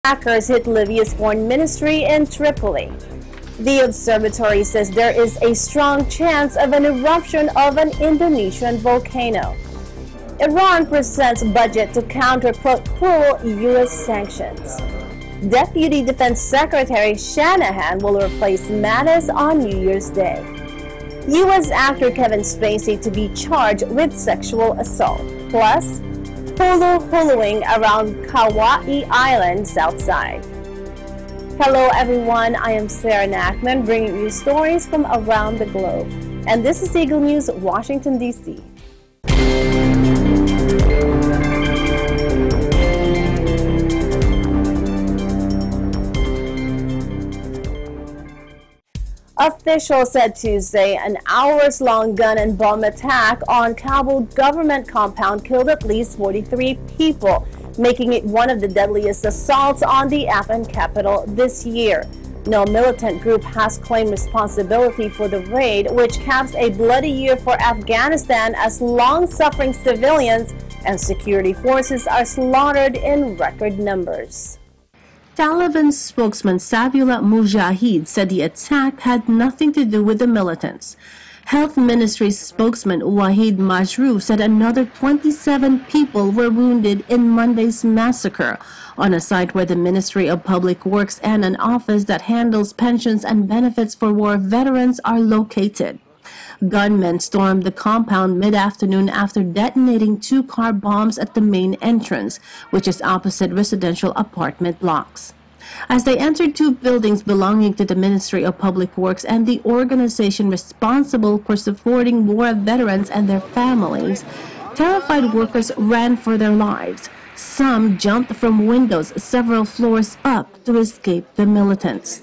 attackers hit Libya's foreign ministry in Tripoli. The observatory says there is a strong chance of an eruption of an Indonesian volcano. Iran presents budget to counter cruel U.S. sanctions. Deputy Defense Secretary Shanahan will replace Mattis on New Year's Day. U.S. actor Kevin Spacey to be charged with sexual assault. Plus, HOLOHOLO-ING around KAUAI Island, Southside. Hello everyone, I am Sarah Nachman bringing you stories from around the globe. And this is Eagle News, Washington, D.C. Officials said Tuesday an hours-long gun and bomb attack on Kabul government compound killed at least 43 people, making it one of the deadliest assaults on the Afghan capital this year. No militant group has claimed responsibility for the raid, which caps a bloody year for Afghanistan as long-suffering civilians and security forces are slaughtered in record numbers. Taliban spokesman Sabiullah Mujahid said the attack had nothing to do with the militants. Health Ministry spokesman Wahid Majrooh said another 27 people were wounded in Monday's massacre on a site where the Ministry of Public Works and an office that handles pensions and benefits for war veterans are located. Gunmen stormed the compound mid-afternoon after detonating 2 car bombs at the main entrance, which is opposite residential apartment blocks. As they entered 2 buildings belonging to the Ministry of Public Works and the organization responsible for supporting war veterans and their families, terrified workers ran for their lives. Some jumped from windows several floors up to escape the militants.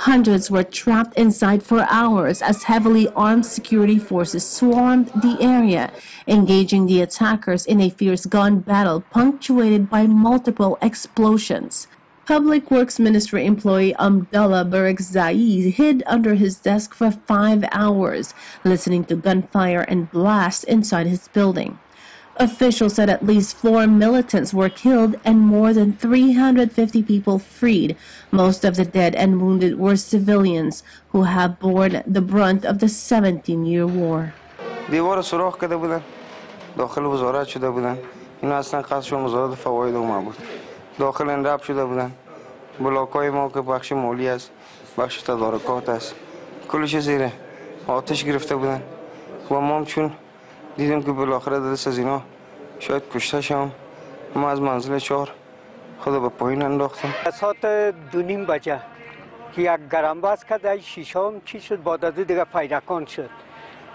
Hundreds were trapped inside for hours as heavily armed security forces swarmed the area, engaging the attackers in a fierce gun battle punctuated by multiple explosions. Public Works Ministry employee Abdullah Barakzai hid under his desk for 5 hours, listening to gunfire and blasts inside his building. Officials said at least 4 militants were killed and more than 350 people freed. Most of the dead and wounded were civilians who have borne the brunt of the 17-year war. دیوار سوراخ کرده بودن داخل وزارت شده بودن اینا اصلا قصدشون وزارت فواید عمومی بود داخل این رب شده بودن بلاکای ما که بخش مالی است بخش تدارکات است کلش زیر آتش گرفته بودن و ما چون دیدیم که بالاخره دست از اینا شاید کشته شم ما از منزل 4 خود به پایین انداختم ساعت 2:30 بجه که یک گرمباز کرد شیشام چی شد بعد از دیگه پیداکن شد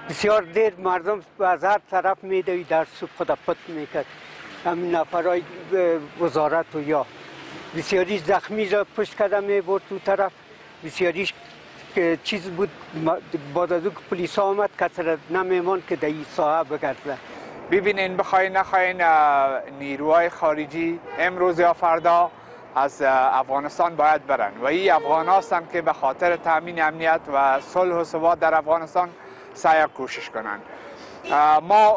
بسیار دیر مردم از هر طرف میدوید در صبح خدا پت میکرد همین نفرای وزارت و یا بسیاریش زخمی را پشت کرده میبرد تو طرف بسیاریش که چیز بود بعد از که پلیس آمد کسی نمیمان که در این ساحه بگرده. ببینین بخواین نخواین نیروهای خارجی امروز یا فردا از افغانستان باید برن و این افغان هستن که به خاطر تامین امنیت و صلح و ثبات در افغانستان سعی کوشش کنند. ما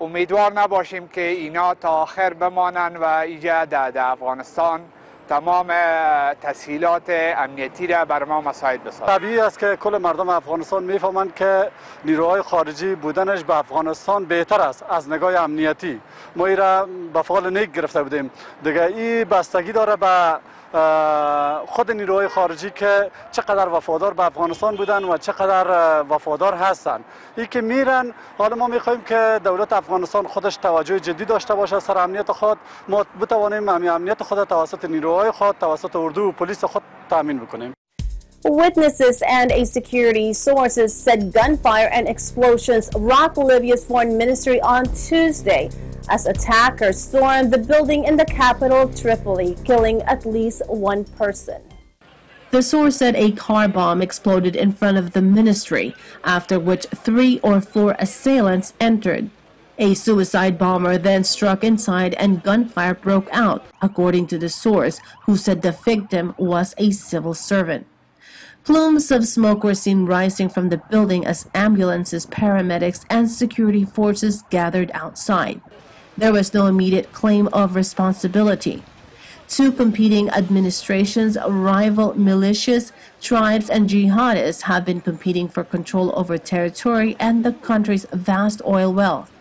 امیدوار نباشیم که اینا تا آخر بمانند و اینجا در افغانستان تمام تسهیلات امنیتی را بر ما مساعد بسازند. طبیعی است که کل مردم افغانستان میفهمند که نیروهای خارجی بودنش به افغانستان بهتر است از نگاه امنیتی. ما این را به فعال نیک گرفته بودیم. دیگه این بستگی داره به خود نیروهای خارجی که چقدر وفادار به افغانستان بودن و چقدر وفادار هستن. این که میرن حالا ما میخوایم که دولت افغانستان خودش توجه جدی داشته باشه سر امنیت خود ما بتوانیم امنیت خود توسط نیروهای خود توسط اردو و پلیس خود تامین بکنیم. Witnesses and a security sources said gunfire and explosions rocked Libya's foreign ministry on Tuesday as attackers stormed the building in the capital Tripoli, killing at least 1 person. The source said a car bomb exploded in front of the ministry, after which 3 or 4 assailants entered. A suicide bomber then struck inside and gunfire broke out, according to the source, who said the victim was a civil servant. Plumes of smoke were seen rising from the building as ambulances, paramedics, and security forces gathered outside. There was no immediate claim of responsibility. Two competing administrations, rival militias, tribes, and jihadists have been competing for control over territory and the country's vast oil wealth.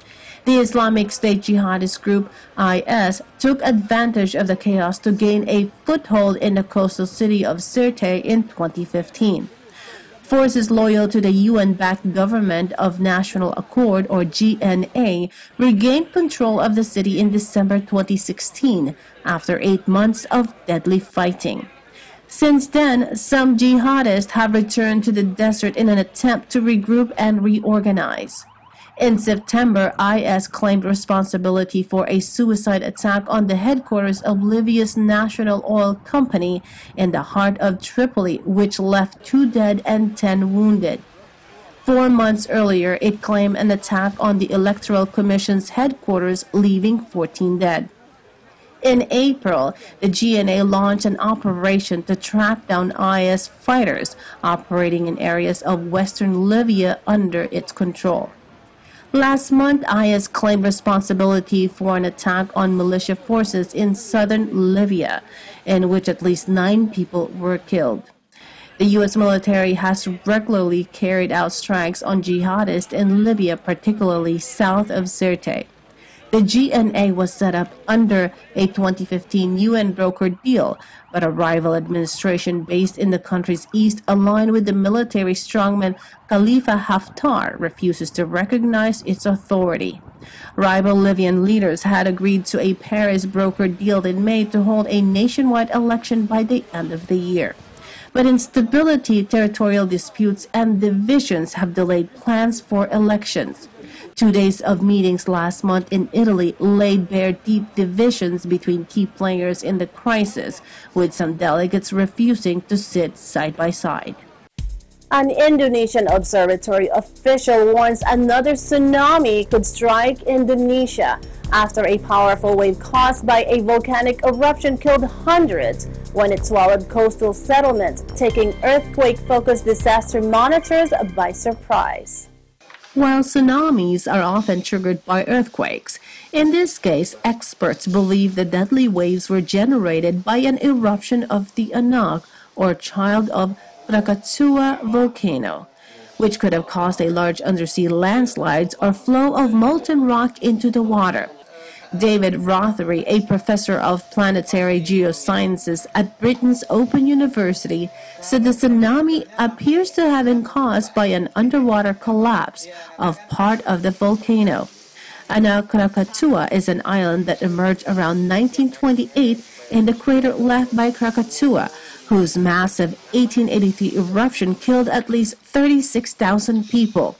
The Islamic State jihadist group IS took advantage of the chaos to gain a foothold in the coastal city of Sirte in 2015. Forces loyal to the UN-backed Government of National Accord, or GNA, regained control of the city in December 2016 after 8 months of deadly fighting. Since then, some jihadists have returned to the desert in an attempt to regroup and reorganize. In September, IS claimed responsibility for a suicide attack on the headquarters of Libya's national oil company in the heart of Tripoli, which left 2 dead and 10 wounded. 4 months earlier, it claimed an attack on the Electoral Commission's headquarters, leaving 14 dead. In April, the GNA launched an operation to track down IS fighters operating in areas of western Libya under its control. Last month, IS claimed responsibility for an attack on militia forces in southern Libya, in which at least 9 people were killed. The U.S. military has regularly carried out strikes on jihadists in Libya, particularly south of Sirte. The GNA was set up under a 2015 UN-brokered deal, but a rival administration based in the country's east, aligned with the military strongman Khalifa Haftar, refuses to recognize its authority. Rival Libyan leaders had agreed to a Paris-brokered deal in May to hold a nationwide election by the end of the year. But instability, territorial disputes, and divisions have delayed plans for elections. 2 days of meetings last month in Italy laid bare deep divisions between key players in the crisis, with some delegates refusing to sit side by side. An Indonesian observatory official warns another tsunami could strike Indonesia after a powerful wave caused by a volcanic eruption killed hundreds when it swallowed coastal settlements, taking earthquake-focused disaster monitors by surprise. While tsunamis are often triggered by earthquakes, in this case, experts believe the deadly waves were generated by an eruption of the Anak, or child of Krakatoa volcano, which could have caused a large undersea landslides or flow of molten rock into the water. David Rothery, a professor of planetary geosciences at Britain's Open University, said the tsunami appears to have been caused by an underwater collapse of part of the volcano. Anak Krakatoa is an island that emerged around 1928 in the crater left by Krakatoa, whose massive 1883 eruption killed at least 36,000 people.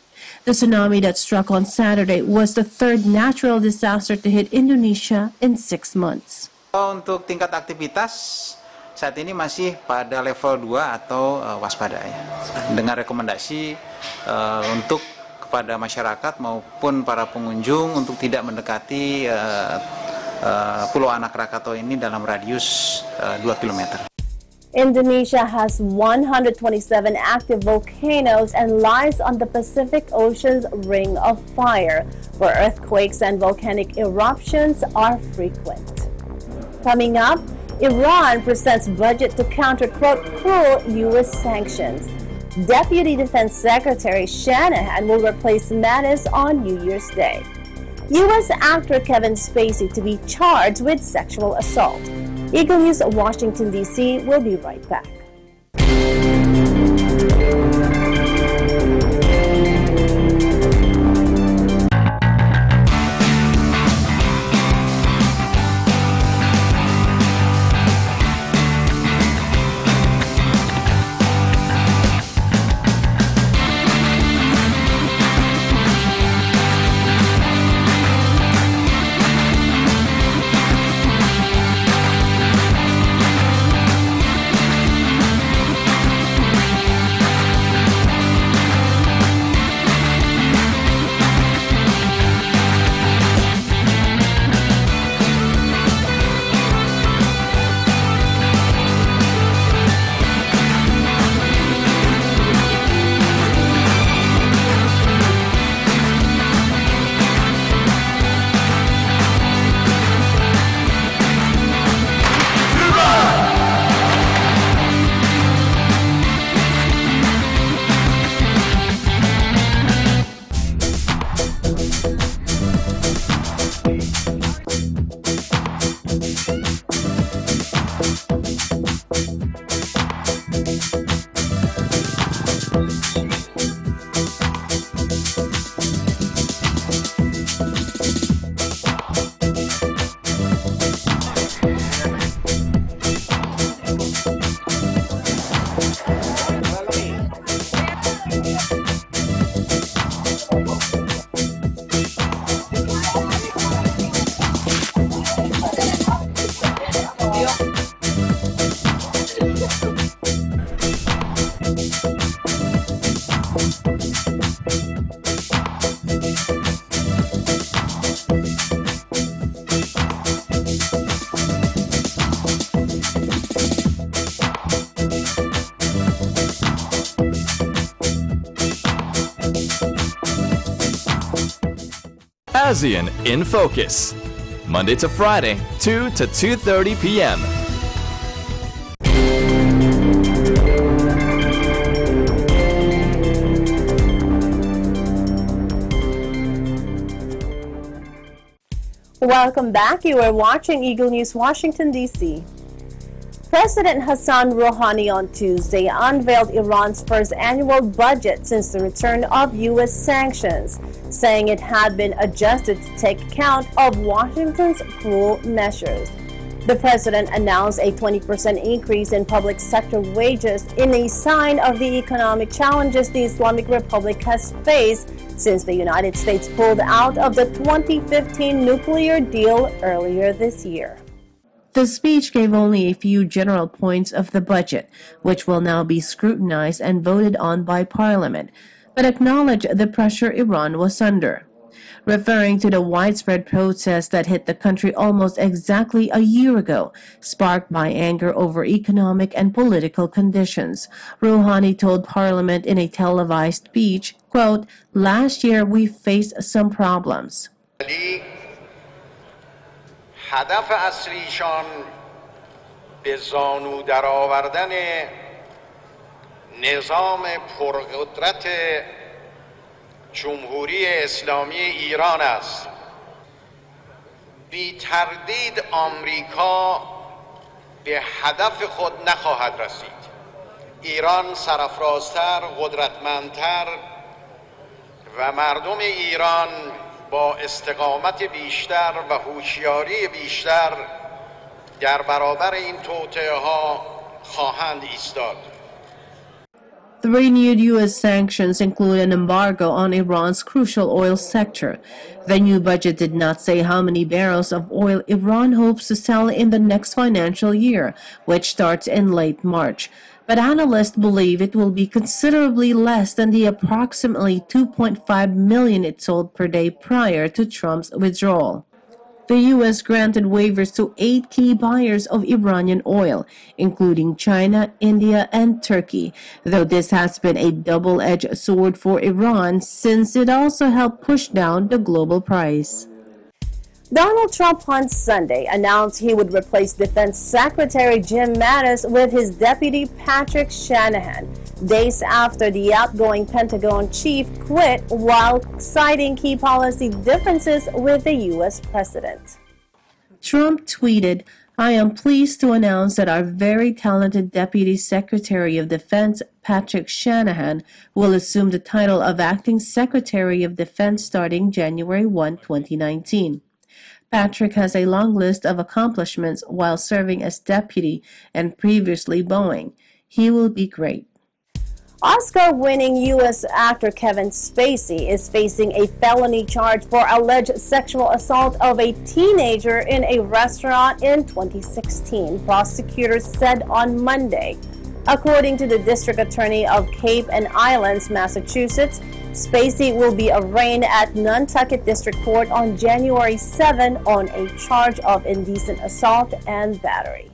The tsunami that struck on Saturday was the third natural disaster to hit Indonesia in 6 months. Untuk tingkat aktivitas saat ini masih pada level 2 atau waspada ya. Dengan rekomendasi untuk kepada masyarakat maupun para pengunjung untuk tidak mendekati Pulau Anak Krakatau ini dalam radius 2 km. Indonesia has 127 active volcanoes and lies on the Pacific Ocean's Ring of Fire, where earthquakes and volcanic eruptions are frequent. Coming up, Iran presents budget to counter, quote, cruel U.S. sanctions. Deputy Defense Secretary Shanahan will replace Mattis on New Year's Day. U.S. actor Kevin Spacey to be charged with sexual assault. Eagle News, Washington, D.C. will be right back. ASEAN in Focus, Monday to Friday, 2 to 2:30 p.m. Welcome back. You are watching Eagle News Washington, D.C. President Hassan Rouhani on Tuesday unveiled Iran's first annual budget since the return of U.S. sanctions, saying it had been adjusted to take account of Washington's cruel measures. The president announced a 20% increase in public sector wages in a sign of the economic challenges the Islamic Republic has faced since the United States pulled out of the 2015 nuclear deal earlier this year. The speech gave only a few general points of the budget, which will now be scrutinized and voted on by Parliament, but acknowledged the pressure Iran was under. Referring to the widespread protests that hit the country almost exactly a year ago, sparked by anger over economic and political conditions, Rouhani told Parliament in a televised speech, quote, "Last year we faced some problems." هدف اصلیشان به زانو در آوردن نظام پرقدرت جمهوری اسلامی ایران است. بی تردید آمریکا به هدف خود نخواهد رسید. ایران سرافرازتر، قدرتمندتر و مردم ایران با استقامت بیشتر و هوشیاری بیشتر در برابر این توطئه‌ها خواهند ایستاد. The renewed U.S. sanctions include an embargo on Iran's crucial oil sector. The new budget did not say how many barrels of oil Iran hopes to sell in the next financial year, which starts in late March. But analysts believe it will be considerably less than the approximately 2.5 million it sold per day prior to Trump's withdrawal. The U.S. granted waivers to 8 key buyers of Iranian oil, including China, India, and Turkey, though this has been a double-edged sword for Iran since it also helped push down the global price. Donald Trump on Sunday announced he would replace Defense Secretary Jim Mattis with his deputy Patrick Shanahan, days after the outgoing Pentagon chief quit while citing key policy differences with the U.S. president. Trump tweeted, "I am pleased to announce that our very talented Deputy Secretary of Defense, Patrick Shanahan, will assume the title of Acting Secretary of Defense starting January 1, 2019. Patrick has a long list of accomplishments while serving as deputy and previously Boeing. He will be great." Oscar-winning U.S. actor Kevin Spacey is facing a felony charge for alleged sexual assault of a teenager in a restaurant in 2016, prosecutors said on Monday. According to the district attorney of Cape and Islands, Massachusetts, Spacey will be arraigned at Nantucket District Court on January 7 on a charge of indecent assault and battery.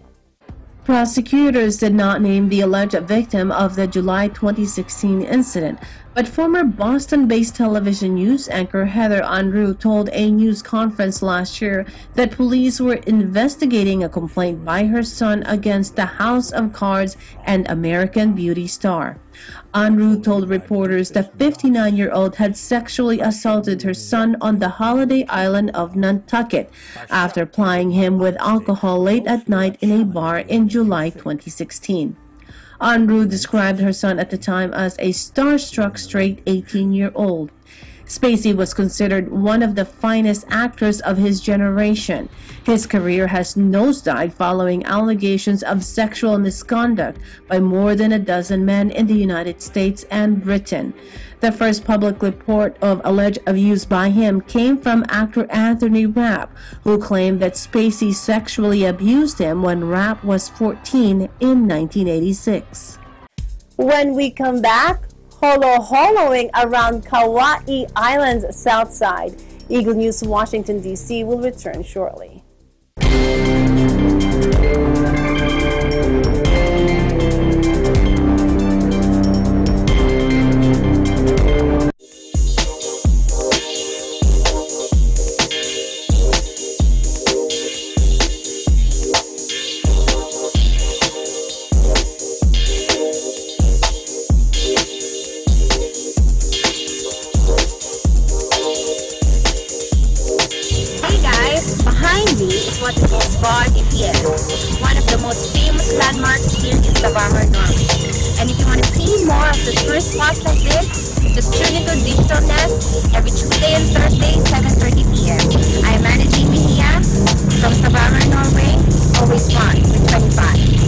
Prosecutors did not name the alleged victim of the July 2016 incident, But former Boston-based television news anchor Heather Unruh told a news conference last year that police were investigating a complaint by her son against the House of Cards and American Beauty star. Unruh told reporters the 59-year-old had sexually assaulted her son on the holiday island of Nantucket after plying him with alcohol late at night in a bar in July 2016. Unruh described her son at the time as a starstruck straight 18-year-old. Spacey was considered one of the finest actors of his generation. His career has nosedived following allegations of sexual misconduct by more than a dozen men in the United States and Britain. The first public report of alleged abuse by him came from actor Anthony Rapp, who claimed that Spacey sexually abused him when Rapp was 14 in 1986. When we come back, holo-holoing around Kauai Island's south side. Eagle News Washington, D.C. will return shortly. What we call VOLCANO, one of the most famous landmarks here in Stavanger, Norway. And if you want to see more of the tourist spots like this, just tune into Digital Nest every Tuesday and Thursday, 7:30 p.m. I am managing Mihia from Stavanger, Norway. Always fun with 25.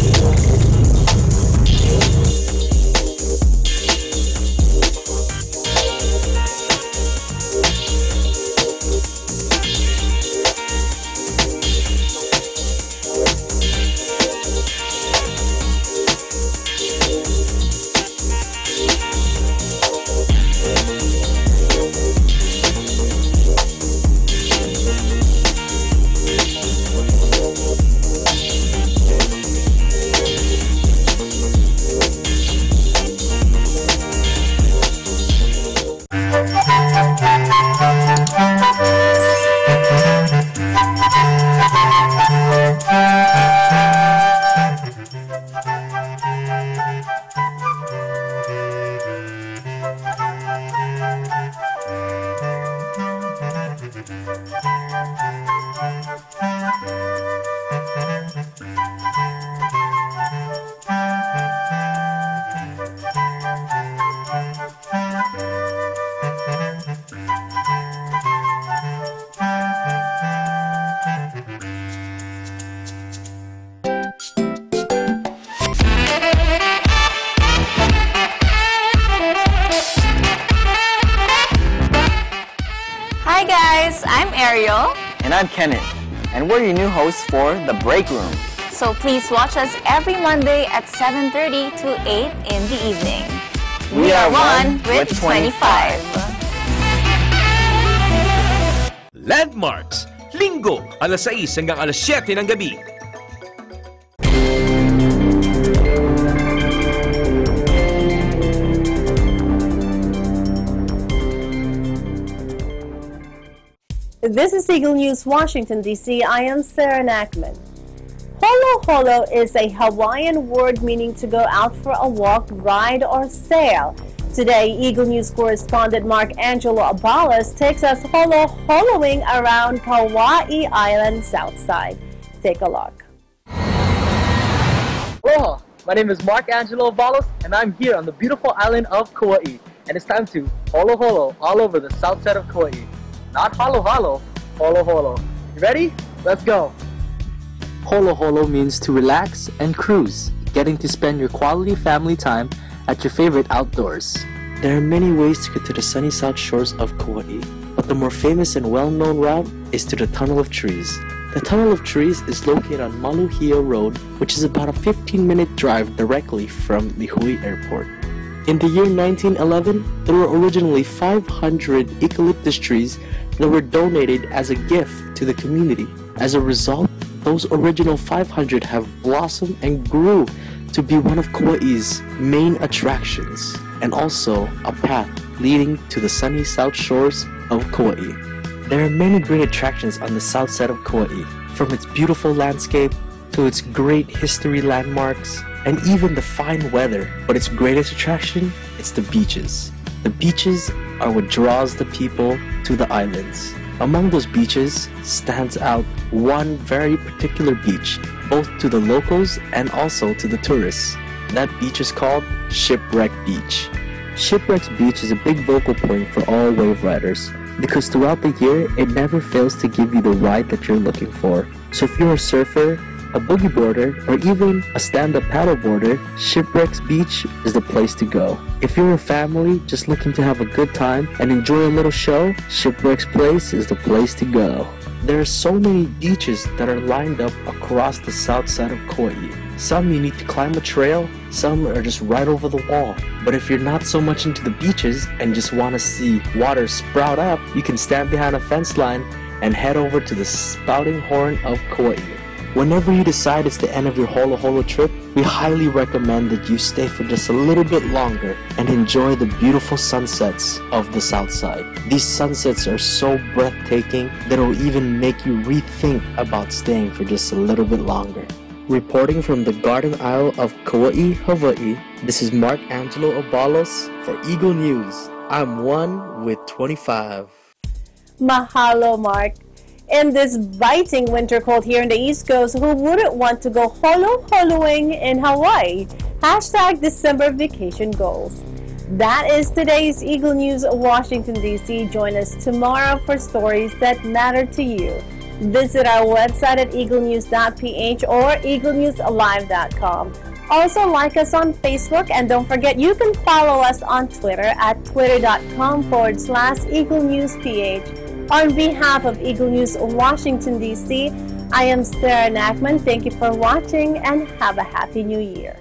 Hi guys, I'm Ariel. And I'm Kenneth. And we're your new hosts for The Break Room. So please watch us every Monday at 7:30 to 8 in the evening. We are one with 25. Landmarks, Linggo, alas 6 hanggang alas 7 ng gabi. This is Eagle News, Washington, D.C. I am Sarah Nackman. Holo-holo is a Hawaiian word meaning to go out for a walk, ride, or sail. Today, Eagle News correspondent Mark Angelo Abalas takes us holo-holoing around Kauai Island south side. Take a look. Aloha! My name is Mark Angelo Abalas, and I'm here on the beautiful island of Kauai. And it's time to holo-holo all over the south side of Kauai. Not halo-halo, holo-holo. You ready? Let's go! Holo-holo means to relax and cruise, getting to spend your quality family time at your favorite outdoors. There are many ways to get to the sunny south shores of Kauai, but the more famous and well-known route is to the Tunnel of Trees. The Tunnel of Trees is located on Maluhia Road, which is about a 15-minute drive directly from the Hui Airport. In the year 1911, there were originally 500 eucalyptus trees that were donated as a gift to the community. As a result, those original 500 have blossomed and grew to be one of Kauai's main attractions. and also a path leading to the sunny south shores of Kauai. There are many great attractions on the south side of Kauai, from its beautiful landscape to its great history landmarks and even the fine weather. But its greatest attraction is the beaches. The beaches are what draws the people to the islands. Among those beaches stands out one very particular beach, both to the locals and also to the tourists. That beach is called Shipwreck Beach. Shipwreck Beach is a big focal point for all wave riders, because throughout the year, it never fails to give you the ride that you're looking for. So if you're a surfer, a boogie boarder, or even a stand-up paddleboarder, Shipwrecks Beach is the place to go. If you're a family just looking to have a good time and enjoy a little show, Shipwrecks Place is the place to go. There are so many beaches that are lined up across the south side of Kauai. Some you need to climb a trail, some are just right over the wall. But if you're not so much into the beaches and just want to see water sprout up, you can stand behind a fence line and head over to the Spouting Horn of Kauai. Whenever you decide it's the end of your Holo Holo trip, we highly recommend that you stay for just a little bit longer and enjoy the beautiful sunsets of the south side. These sunsets are so breathtaking that it will even make you rethink about staying for just a little bit longer. Reporting from the Garden Isle of Kauai, Hawaii, this is Mark Angelo Obalos for Eagle News. I'm 1 with 25. Mahalo, Mark. In this biting winter cold here in the East Coast, who wouldn't want to go holo-holoing in Hawaii? Hashtag December vacation goals. That is today's Eagle News Washington, D.C. Join us tomorrow for stories that matter to you. Visit our website at eaglenews.ph or eaglenewslive.com. Also like us on Facebook, and don't forget you can follow us on Twitter at twitter.com/eaglenewsph. On behalf of Eagle News Washington, D.C., I am Sarah Nachman. Thank you for watching and have a Happy New Year.